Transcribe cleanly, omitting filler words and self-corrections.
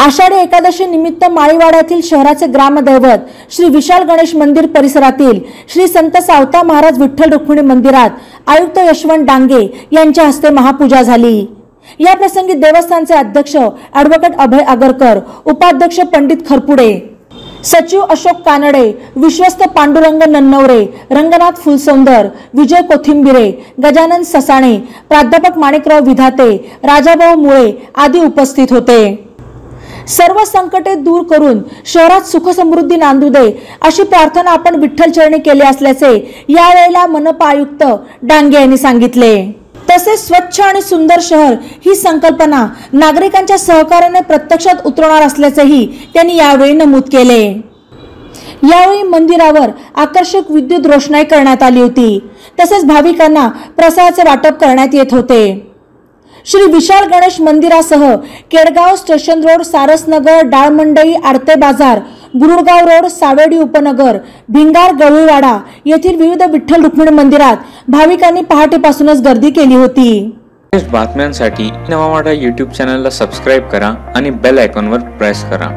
आषाढी एकादशी निमित्त माळीवाड्यातील शहराचे ग्रामदैवत श्री विशाल गणेश मंदिर परिसरातील श्री संत सावता महाराज विठ्ठल रुक्मिणी मंदिरात आयुक्त यशवंत डांगे यांच्या हस्ते महापूजा झाली। या प्रसंगी देवस्थानचे अध्यक्ष ॲडव्होकेट अभय आगरकर, उपाध्यक्ष पंडित खरपुडे, सचिव अशोक कानडे, विश्वस्त पांडुरंग नन्नवरे, रंगनाथ फुलसौंदर, विजय कोथिंबिरे, गजानन ससाणे, प्राध्यापक माणिकराव विधाते, राजाभाऊ मुळे आदी उपस्थित होते। सर्व संकटे दूर करून शहरात सुख समृद्धी नांदू दे अशी प्रार्थना आपण विठ्ठल चरणी केली असल्याचे यावेळेला मनपा आयुक्त डांगे यांनी सांगितले। तसेच स्वच्छ आणि सुंदर शहर ही संकल्पना नागरिकांच्या सहकार्याने प्रत्यक्षात उतरवणार असल्याचेही त्यांनी यावेळी नमूद केले। यावेळी मंदिरावर आकर्षक विद्युत रोषणाई करण्यात आली होती। तसेच भाविकांना प्रसादाचे वाटप करण्यात येत होते। श्री विशाल गणेश मंदिरासह केडगाव स्टेशन रोड, सारसनगर, डाळमंडई, आडते बाजार, गुरुडगाव रोड, सावेडी उपनगर, भिंगार, गवळीवाडा येथील विविध विठ्ठल रुक्मिणी मंदिरात भाविकांनी पहाटेपासूनच गर्दी केली होती। बातम्यांसाठी नवा मराठा YouTube चॅनलला सबस्क्राइब करा आणि बेल आयकॉनवर प्रेस करा।